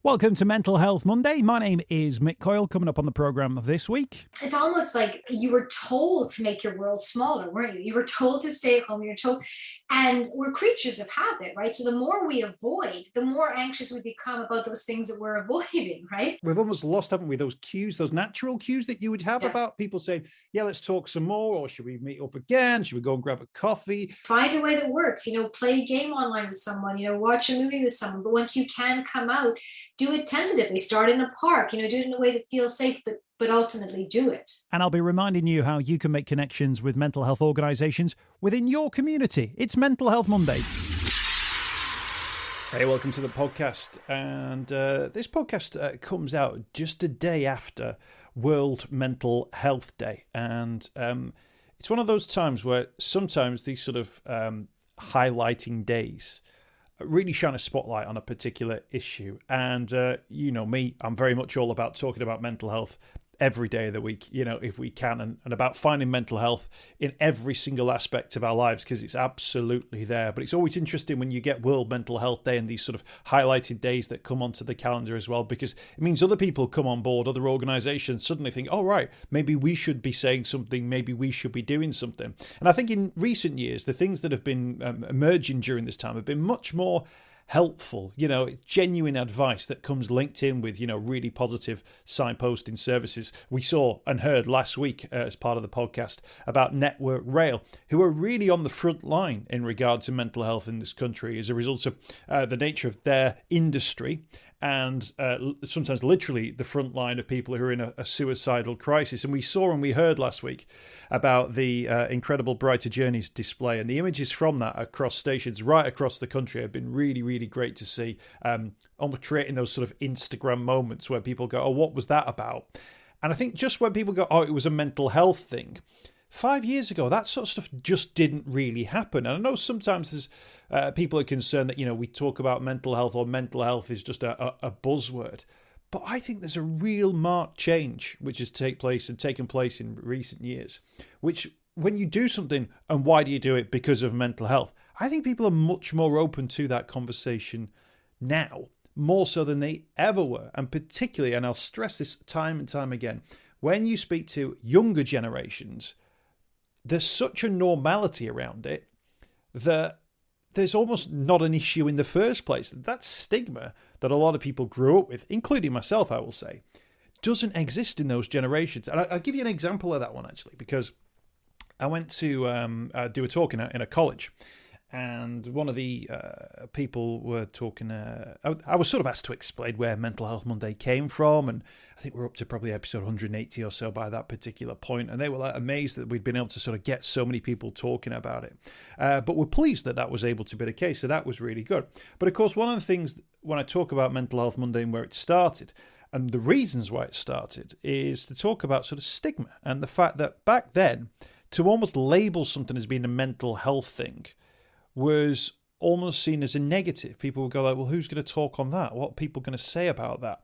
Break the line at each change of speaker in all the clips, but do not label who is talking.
Welcome to Mental Health Monday. My name is Mick Coyle. Coming up on the programme this week.
It's almost like you were told to make your world smaller, weren't you? You were told to stay at home. You were told, and we're creatures of habit, right? So the more we avoid, the more anxious we become about those things that we're avoiding, right?
We've almost lost, haven't we, those cues, those natural cues that you would have about people saying, yeah, let's talk some more, or should we meet up again? Should we go and grab a coffee?
Find a way that works, play a game online with someone, watch a movie with someone. But once you can come out, do it tentatively. Start in a park, do it in a way that feels safe, but ultimately do it.
And I'll be reminding you how you can make connections with mental health organisations within your community. It's Mental Health Monday.
Hey, welcome to the podcast. And this podcast comes out just a day after World Mental Health Day. And it's one of those times where sometimes these sort of highlighting days really shine a spotlight on a particular issue. And you know me, I'm very much all about talking about mental health every day of the week, if we can, and about finding mental health in every single aspect of our lives, because it's absolutely there. But it's always interesting when you get World Mental Health Day and these sort of highlighted days that come onto the calendar as well, because it means other people come on board, other organisations suddenly think, oh, right, maybe we should be saying something, maybe we should be doing something. And I think in recent years, the things that have been emerging during this time have been much more helpful, genuine advice that comes linked in with, really positive signposting services. We saw and heard last week as part of the podcast about Network Rail, who are really on the front line in regard to mental health in this country as a result of the nature of their industry. And sometimes literally the front line of people who are in a suicidal crisis. And we saw and we heard last week about the incredible Brighter Journeys display, and the images from that across stations right across the country have been really, really great to see, almost creating those sort of Instagram moments where people go, oh, what was that about? And I think just when people go, oh, it was a mental health thing, 5 years ago, that sort of stuff just didn't really happen. And I know sometimes there's people are concerned that, we talk about mental health, or mental health is just a buzzword. But I think there's a real marked change which has taken place in recent years, which when you do something, and why do you do it? Because of mental health. I think people are much more open to that conversation now, more so than they ever were. And particularly, and I'll stress this time and time again, when you speak to younger generations, there's such a normality around it that there's almost not an issue in the first place. That stigma that a lot of people grew up with, including myself, I will say, doesn't exist in those generations. And I'll give you an example of that one, actually, because I went to do a talk in a college. And one of the people were talking, I was sort of asked to explain where Mental Health Monday came from. And I think we're up to probably episode 180 or so by that particular point. And they were amazed that we'd been able to sort of get so many people talking about it. But we're pleased that was able to be the case. So that was really good. But of course, one of the things when I talk about Mental Health Monday and where it started, and the reasons why it started, is to talk about sort of stigma and the fact that back then, to almost label something as being a mental health thing was almost seen as a negative. People would go like, well, who's going to talk on that? What are people going to say about that?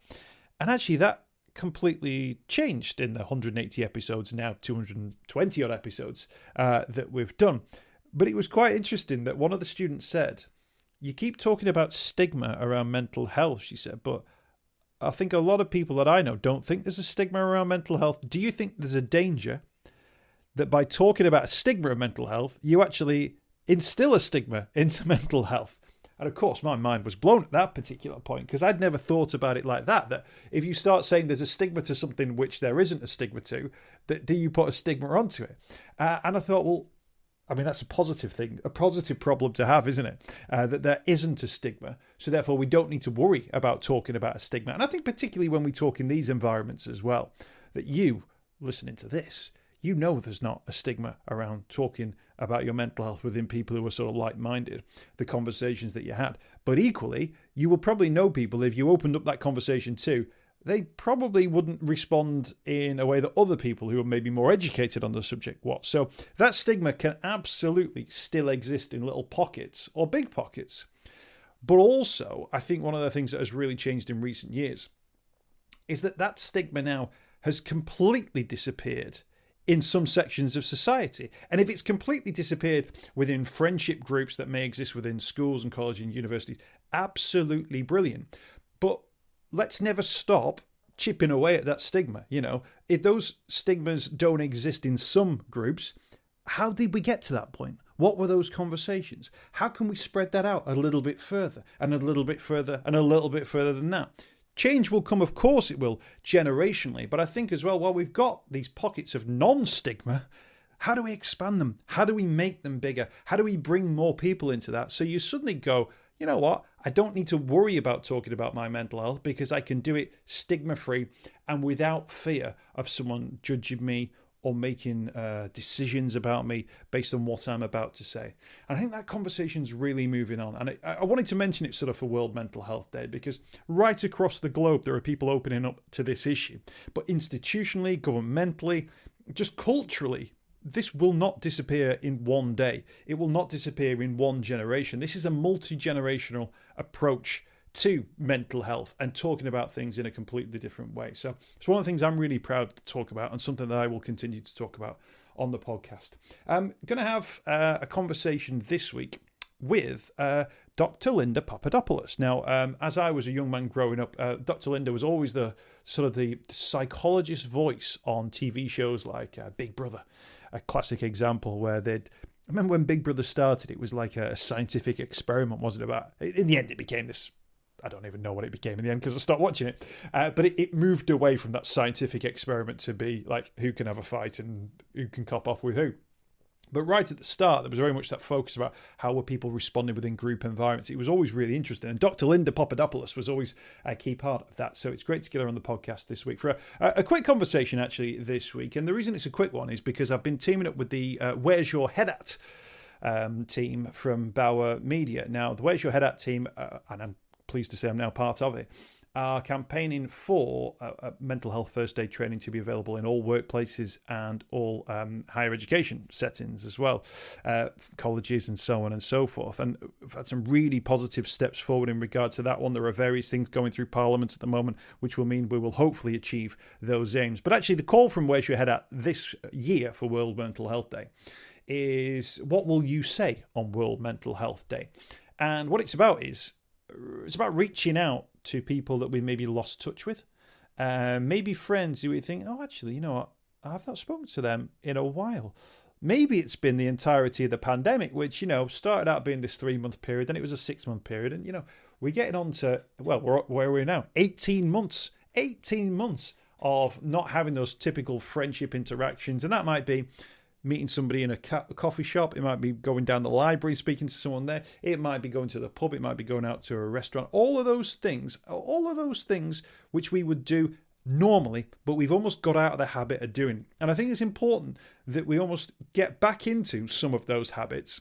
And actually that completely changed in the 180 episodes, now 220 odd episodes that we've done. But it was quite interesting that one of the students said, you keep talking about stigma around mental health, she said, but I think a lot of people that I know don't think there's a stigma around mental health. Do you think there's a danger that by talking about a stigma of mental health, you actually instill a stigma into mental health? And of course, my mind was blown at that particular point, because I'd never thought about it like that if you start saying there's a stigma to something which there isn't a stigma to, that do you put a stigma onto it? And I thought, well, I mean, that's a positive thing, a positive problem to have, isn't it? That there isn't a stigma. So therefore, we don't need to worry about talking about a stigma. And I think particularly when we talk in these environments as well, that you listening to this, you know there's not a stigma around talking about your mental health within people who are sort of like-minded, the conversations that you had. But equally, you will probably know people, if you opened up that conversation too, they probably wouldn't respond in a way that other people who are maybe more educated on the subject would. So that stigma can absolutely still exist in little pockets or big pockets. But also, I think one of the things that has really changed in recent years is that stigma now has completely disappeared in some sections of society. And if it's completely disappeared within friendship groups that may exist within schools and colleges and universities, absolutely brilliant. But let's never stop chipping away at that stigma. You know, if those stigmas don't exist in some groups, how did we get to that point? What were those conversations? How can we spread that out a little bit further and a little bit further and a little bit further than that? Change will come, of course it will, generationally. But I think as well, while we've got these pockets of non-stigma, how do we expand them? How do we make them bigger? How do we bring more people into that? So you suddenly go, you know what? I don't need to worry about talking about my mental health because I can do it stigma-free and without fear of someone judging me or making decisions about me based on what I'm about to say. And I think that conversation's really moving on. And I wanted to mention it sort of for World Mental Health Day because right across the globe, there are people opening up to this issue. But institutionally, governmentally, just culturally, this will not disappear in one day. It will not disappear in one generation. This is a multi-generational approach to mental health and talking about things in a completely different way. So it's one of the things I'm really proud to talk about and something that I will continue to talk about on the podcast. I'm going to have a conversation this week with Dr. Linda Papadopoulos. Now, as I was a young man growing up, Dr. Linda was always the sort of the psychologist voice on TV shows like Big Brother, a classic example where I remember when Big Brother started, it was like a scientific experiment, wasn't it? About in the end, it became this. I don't even know what it became in the end because I stopped watching it. But it moved away from that scientific experiment to be like who can have a fight and who can cop off with who. But right at the start, there was very much that focus about how were people responding within group environments. It was always really interesting. And Dr. Linda Papadopoulos was always a key part of that. So it's great to get her on the podcast this week for a quick conversation, actually, this week. And the reason it's a quick one is because I've been teaming up with the Where's Your Head At team from Bauer Media. Now, the Where's Your Head At team, and I'm pleased to say I'm now part of it, are campaigning for mental health first aid training to be available in all workplaces and all higher education settings as well, colleges and so on and so forth. And we've had some really positive steps forward in regard to that one. There are various things going through Parliament at the moment, which will mean we will hopefully achieve those aims. But actually, the call from Where's Your Head At this year for World Mental Health Day is what will you say on World Mental Health Day? And what it's about is it's about reaching out to people that we maybe lost touch with, maybe friends who we think, oh, actually, you know what, I've not spoken to them in a while. Maybe it's been the entirety of the pandemic, which, you know, started out being this 3-month period, then it was a 6-month period, and, you know, we're getting on to, well, where are we now? 18 months of not having those typical friendship interactions, and that might be meeting somebody in a coffee shop. It might be going down the library, speaking to someone there. It might be going to the pub. It might be going out to a restaurant. All of those things which we would do normally, but we've almost got out of the habit of doing. And I think it's important that we almost get back into some of those habits,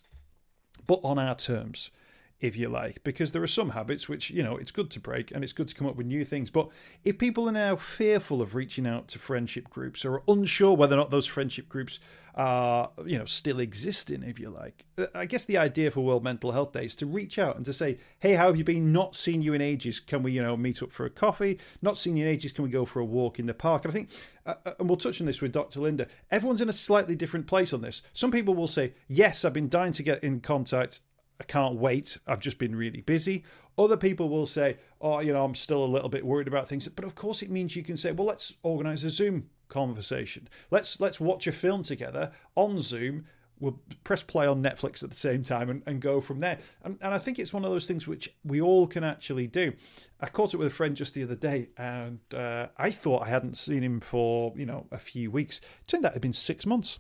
but on our terms, if you like, because there are some habits which, you know, it's good to break and it's good to come up with new things. But if people are now fearful of reaching out to friendship groups or are unsure whether or not those friendship groups are, you know, still existing, if you like, I guess the idea for World Mental Health Day is to reach out and to say, hey, how have you been? Not seen you in ages. Can we, you know, meet up for a coffee? Not seen you in ages. Can we go for a walk in the park? And I think, and we'll touch on this with Dr. Linda, everyone's in a slightly different place on this. Some people will say, yes, I've been dying to get in contact. I can't wait. I've just been really busy. Other people will say, oh, you know, I'm still a little bit worried about things. But of course, it means you can say, well, let's organise a Zoom conversation. Let's watch a film together on Zoom. We'll press play on Netflix at the same time and go from there. And I think it's one of those things which we all can actually do. I caught up with a friend just the other day, and I thought I hadn't seen him for, you know, a few weeks. It turned out it had been 6 months.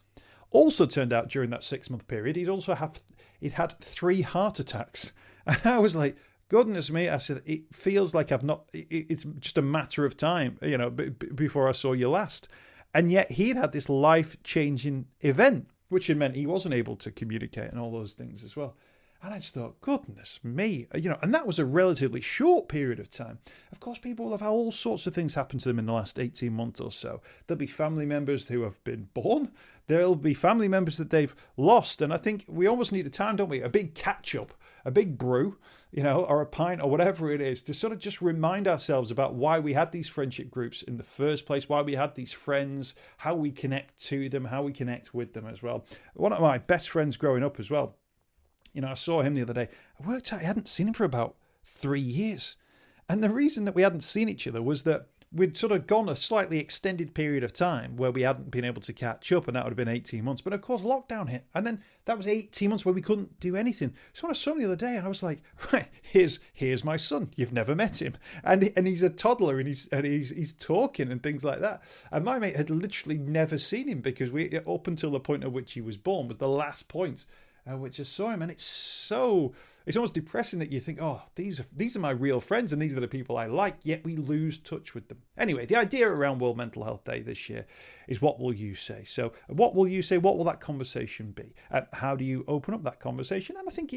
Also turned out during that 6-month period, he'd had 3 heart attacks. And I was like, goodness me, I said, it feels like it's just a matter of time, you know, before I saw you last. And yet he'd had this life-changing event, which had meant he wasn't able to communicate and all those things as well. And I just thought, goodness me, you know, and that was a relatively short period of time. Of course, people will have had all sorts of things happen to them in the last 18 months or so. There'll be family members who have been born. There'll be family members that they've lost. And I think we almost need a time, don't we? A big catch-up, a big brew, you know, or a pint or whatever it is, to sort of just remind ourselves about why we had these friendship groups in the first place, why we had these friends, how we connect to them, how we connect with them as well. One of my best friends growing up as well, you know, I saw him the other day. I worked out I hadn't seen him for about 3 years. And the reason that we hadn't seen each other was that we'd sort of gone a slightly extended period of time where we hadn't been able to catch up, and that would have been 18 months. But of course, lockdown hit, and then that was 18 months where we couldn't do anything. So I saw him the other day, and I was like, right, here's my son. You've never met him, and he's a toddler, and he's talking and things like that. And my mate had literally never seen him, because we, up until the point at which he was born, was the last point which I saw him. And it's almost depressing that you think, oh, these are my real friends, and these are the people I like, yet we lose touch with them. Anyway, the idea around World Mental Health Day this year is, what will you say? So what will you say? What will that conversation be? How do you open up that conversation? And I think,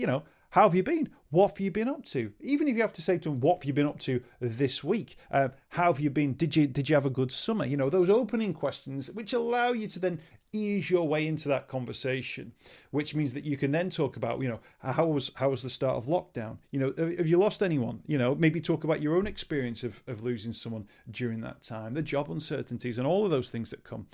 how have you been? What have you been up to? Even if you have to say to them, what have you been up to this week? How have you bbeen? Did you have a good summer? Those opening questions, which allow you to then ease your way into that conversation, which means that you can then talk about, how was the start of lockdown? Have you lost anyone? Maybe talk about your own experience of losing someone during that time, the job uncertainties and all of those things that come.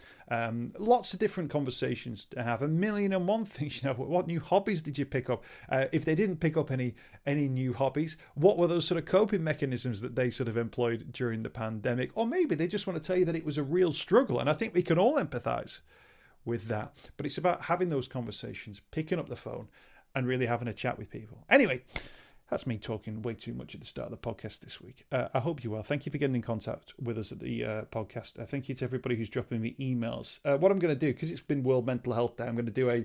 Lots of different conversations to have, a million and one things. What new hobbies did you pick up? If they didn't pick up any new hobbies, what were those sort of coping mechanisms that they sort of employed during the pandemic? Or maybe they just want to tell you that it was a real struggle, and I think we can all empathize with that. But it's about having those conversations, picking up the phone and really having a chat with people. Anyway, that's me talking way too much at the start of the podcast this week. I hope you're well. Thank you for getting in contact with us at the podcast. Thank you to everybody who's dropping me emails. What I'm going to do, because it's been World Mental Health Day, I'm going to do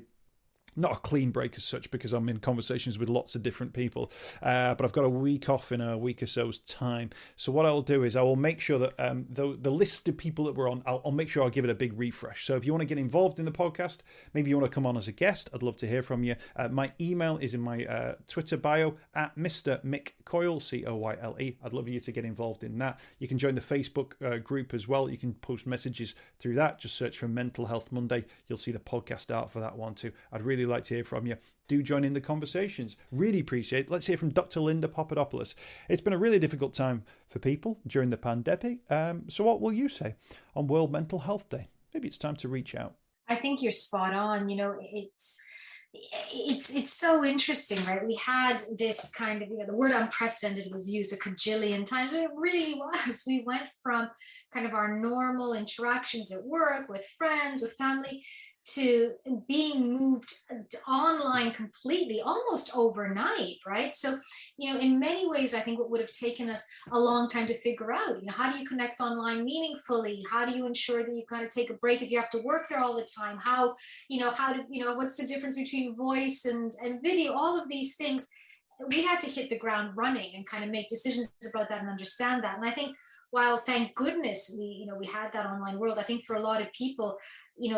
not a clean break as such, because I'm in conversations with lots of different people, but I've got a week off in a week or so's time. So what I'll do is I will make sure that the list of people that we're on, I'll make sure I'll give it a big refresh. So if you want to get involved in the podcast, maybe you want to come on as a guest, I'd love to hear from you. My email is in my Twitter bio at Mr. Mick Coyle, Coyle. I'd love you to get involved in that. You can join the Facebook group as well. You can post messages through that. Just search for Mental Health Monday. You'll see the podcast out for that one too. I'd really like to hear from you. Do join in the conversations. Really appreciate it. Let's hear from Dr. Linda Papadopoulos. It's been a really difficult time for people during the pandemic. So what will you say on World Mental Health Day? Maybe it's time to reach out.
I think you're spot on. It's so interesting, right? We had this kind of, the word unprecedented was used a cajillion times. It really was. We went from kind of our normal interactions at work with friends, with family, to being moved online completely, almost overnight, right? So, in many ways, I think what would have taken us a long time to figure out, how do you connect online meaningfully? How do you ensure that you kind of take a break if you have to work there all the time? What's the difference between voice and video? All of these things, we had to hit the ground running and kind of make decisions about that and understand that. And I think, while thank goodness we had that online world, I think for a lot of people,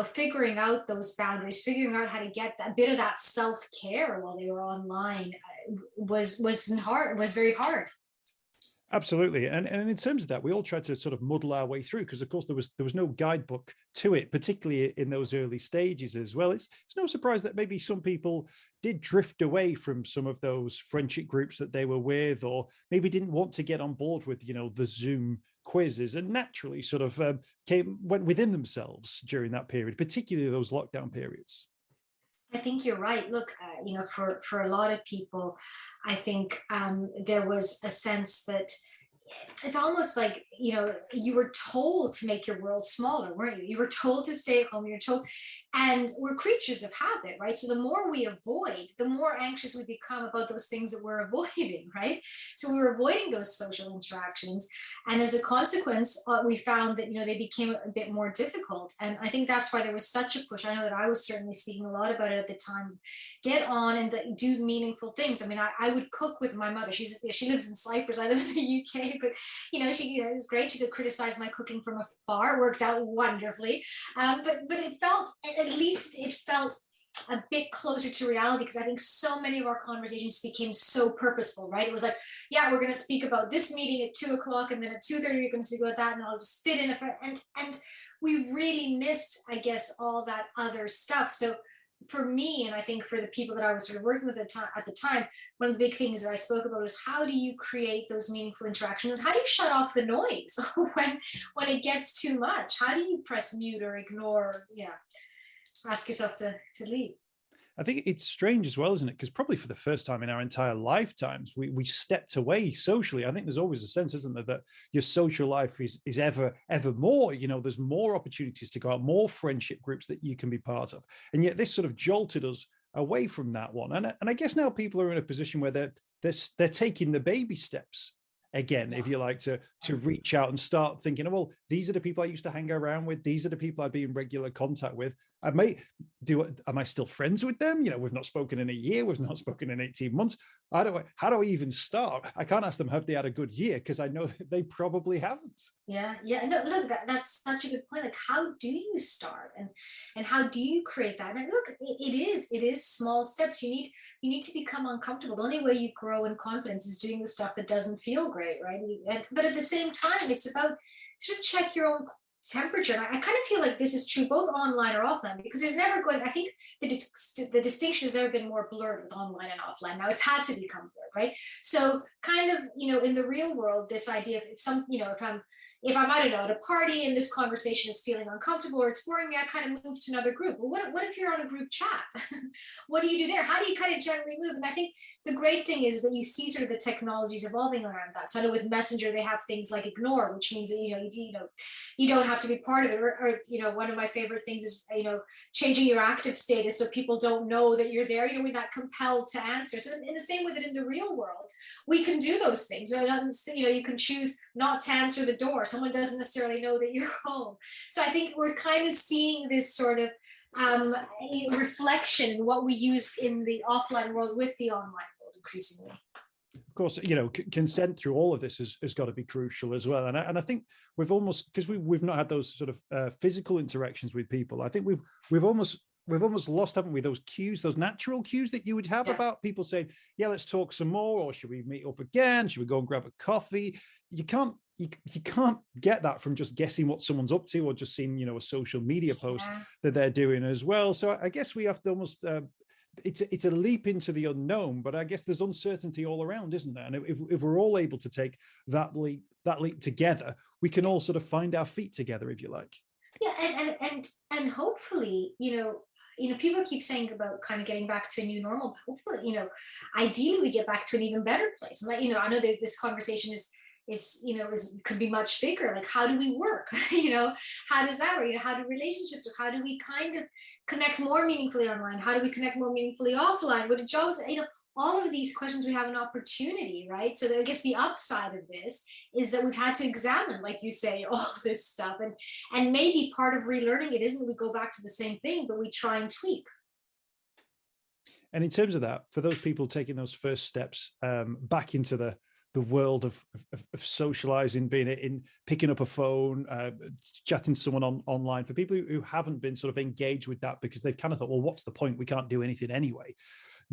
figuring out those boundaries, figuring out how to get a bit of that self-care while they were online was very hard.
Absolutely. And in terms of that, we all tried to sort of muddle our way through, because of course there was no guidebook to it, particularly in those early stages as well. It's no surprise that maybe some people did drift away from some of those friendship groups that they were with, or maybe didn't want to get on board with, the Zoom quizzes, and naturally sort of went within themselves during that period, particularly those lockdown periods.
I think you're right. Look, for a lot of people, I think there was a sense that it's almost like, you were told to make your world smaller, weren't you? You were told to stay at home, you were told, and we're creatures of habit, right? So the more we avoid, the more anxious we become about those things that we're avoiding, right? So we were avoiding those social interactions. And as a consequence, we found that, they became a bit more difficult. And I think that's why there was such a push. I know that I was certainly speaking a lot about it at the time. Get on and do meaningful things. I mean, I would cook with my mother. She lives in Cyprus. I live in the UK, but it was great. She could criticize my cooking from afar. It worked out wonderfully. But it felt, at least it felt a bit closer to reality, because I think so many of our conversations became so purposeful, right? It was like, yeah, we're going to speak about this meeting at 2:00, and then at 2:30 you're going to speak about that, and I'll just fit in. And we really missed, I guess, all that other stuff. So for me, and I think for the people that I was sort of working with at the time, one of the big things that I spoke about was, how do you create those meaningful interactions? How do you shut off the noise when it gets too much? How do you press mute or ignore? Ask yourself to leave.
I think it's strange as well, isn't it? Because probably for the first time in our entire lifetimes, we stepped away socially. I think there's always a sense, isn't there, that your social life is ever more. There's more opportunities to go out, more friendship groups that you can be part of, and yet this sort of jolted us away from that one. And I guess now people are in a position where they're taking the baby steps again, if you like, to reach out and start thinking, oh, well, these are the people I used to hang around with. These are the people I'd be in regular contact with. Am I still friends with them? We've not spoken in a year. We've not spoken in 18 months. How do I even start? I can't ask them, have they had a good year? Because I know that they probably haven't.
Yeah. No, look, that's such a good point. Like, how do you start, and how do you create that? And look, it is small steps. You need to become uncomfortable. The only way you grow in confidence is doing the stuff that doesn't feel great, right? But at the same time, it's about sort of check your own temperature. And I kind of feel like this is true both online or offline, because there's never going, I think the distinction has never been more blurred with online and offline. Now it's had to become blurred, right? So kind of, in the real world, this idea of if I'm, I don't know, at a party and this conversation is feeling uncomfortable or it's boring me, I kind of move to another group. Well, what if you're on a group chat? What do you do there? How do you kind of gently move? And I think the great thing is that you see sort of the technologies evolving around that. So I know with Messenger, they have things like ignore, which means that, you don't have to be part of it. Or one of my favorite things is, changing your active status so people don't know that you're there. We're not compelled to answer. So in the same way that in the real world, we can do those things. You can choose not to answer the door. Someone doesn't necessarily know that you're home. So I think we're kind of seeing this sort of reflection in what we use in the offline world with the online world increasingly.
Of course, consent through all of this has got to be crucial as well. And I think we've almost, because we've not had those sort of physical interactions with people. I think we've almost lost, haven't we, those cues, those natural cues that you would have about people saying, yeah, let's talk some more, or should we meet up again? Should we go and grab a coffee? You can't get that from just guessing what someone's up to or just seeing, a social media post that they're doing as well. So I guess we have to almost, it's a leap into the unknown, but I guess there's uncertainty all around, isn't there? And if we're all able to take that leap together, we can all sort of find our feet together, if you like.
Yeah, and hopefully, people keep saying about kind of getting back to a new normal. But hopefully, ideally we get back to an even better place. And I know that this conversation could be much bigger. Like, how do we work? How does that work? How do relationships work? How do we kind of connect more meaningfully online? How do we connect more meaningfully offline? What do jobs? All of these questions, we have an opportunity, right? So I guess the upside of this is that we've had to examine, like you say, all this stuff, and maybe part of relearning it isn't we go back to the same thing, but we try and tweak.
And in terms of that, for those people taking those first steps back into the world of socializing, being in picking up a phone, chatting to someone online, for people who haven't been sort of engaged with that because they've kind of thought, well, what's the point? We can't do anything anyway.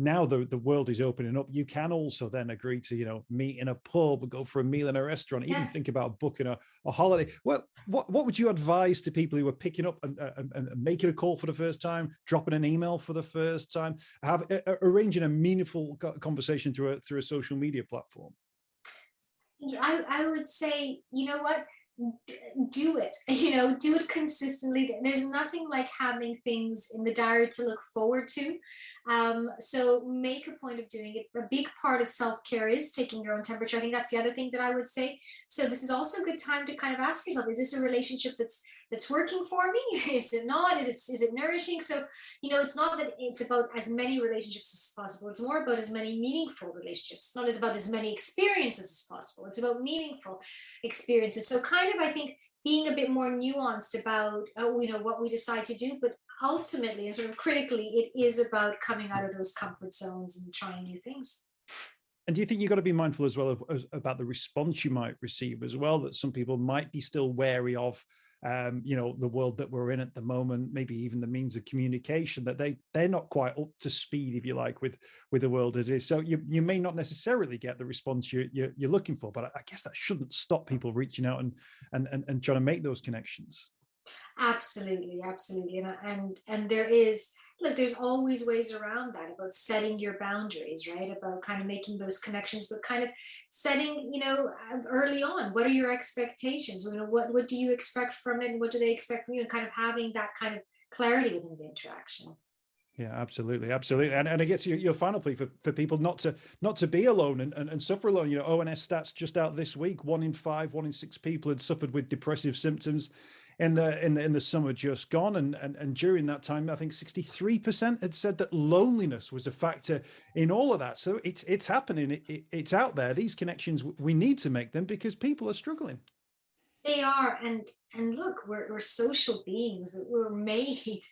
Now the world is opening up. You can also then agree to, meet in a pub, go for a meal in a restaurant, even think about booking a holiday. Well, what would you advise to people who are picking up and making a call for the first time, dropping an email for the first time, arranging a meaningful conversation through a social media platform?
I would say, what? Do it, do it consistently. There's nothing like having things in the diary to look forward to. So make a point of doing it. A big part of self-care is taking your own temperature. I think that's the other thing that I would say. So this is also a good time to kind of ask yourself, is this a relationship that's working for me? Is it not? Is it nourishing? So, it's not that it's about as many relationships as possible. It's more about as many meaningful relationships. It's not about as many experiences as possible. It's about meaningful experiences. So kind of, I think, being a bit more nuanced about, what we decide to do, but ultimately and sort of critically, it is about coming out of those comfort zones and trying new things.
And do you think you've got to be mindful as well about the response you might receive as well, that some people might be still wary of, the world that we're in at the moment, maybe even the means of communication, that they're not quite up to speed, if you like, with the world as is. So you may not necessarily get the response you're looking for, but I guess that shouldn't stop people reaching out and trying to make those connections.
Absolutely. And there's always ways around that, about setting your boundaries, right? About kind of making those connections, but kind of setting, early on, what are your expectations? What do you expect from it? And what do they expect from you? And kind of having that kind of clarity within the interaction.
Yeah, absolutely, absolutely. And I guess your final plea for people not to be alone and suffer alone. You know, ONS stats just out this week: 1 in 5, 1 in 6 people had suffered with depressive symptoms in the summer just gone. And during that time, I think 63% had said that loneliness was a factor in all of that. So it's happening. It's out there. These connections, we need to make them because people are struggling.
They are, and look, we're social beings. We're made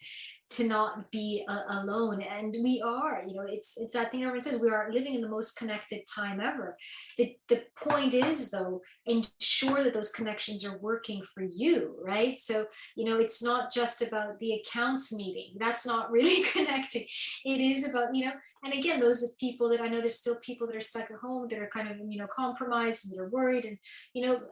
to not be alone, and we are. You know, it's that thing everyone says. We are living in the most connected time ever. The point is, though, ensure that those connections are working for you, right? So, you know, it's not just about the accounts meeting. That's not really connecting. It is about, you know, and again, those are people that I know. There's still people that are stuck at home that are kind of, you know, compromised and they're worried, and you know,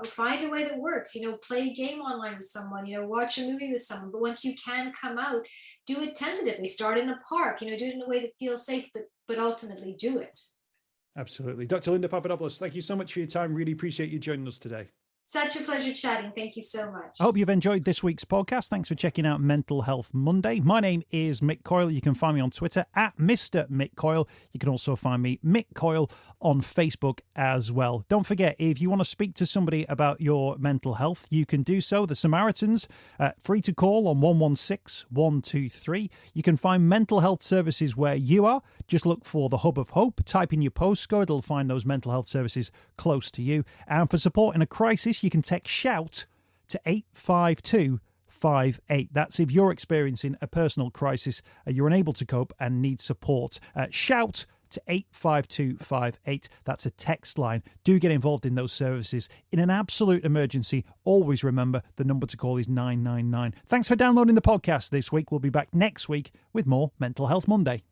find a way that works. You know, play a game online with someone. You know, watch a movie with someone. But once you can come out, do it tentatively. Start in a park. You know, do it in a way that feels safe, but ultimately do it.
Absolutely. Dr. Linda Papadopoulos, thank you so much for your time. Really appreciate you joining us today.
Such a pleasure chatting. Thank you so much.
I hope you've enjoyed this week's podcast. Thanks for checking out Mental Health Monday. My name is Mick Coyle. You can find me on Twitter at Mr. Mick Coyle. You can also find me, Mick Coyle, on Facebook as well. Don't forget, if you want to speak to somebody about your mental health, you can do so. The Samaritans, free to call on 116 123. You can find mental health services where you are. Just look for the Hub of Hope. Type in your postcode. It'll find those mental health services close to you. And for support in a crisis, you can text SHOUT to 85258. That's if you're experiencing a personal crisis, you're unable to cope and need support. SHOUT to 85258. That's a text line. Do get involved in those services. In an absolute emergency, always remember the number to call is 999. Thanks for downloading the podcast this week. We'll be back next week with more Mental Health Monday.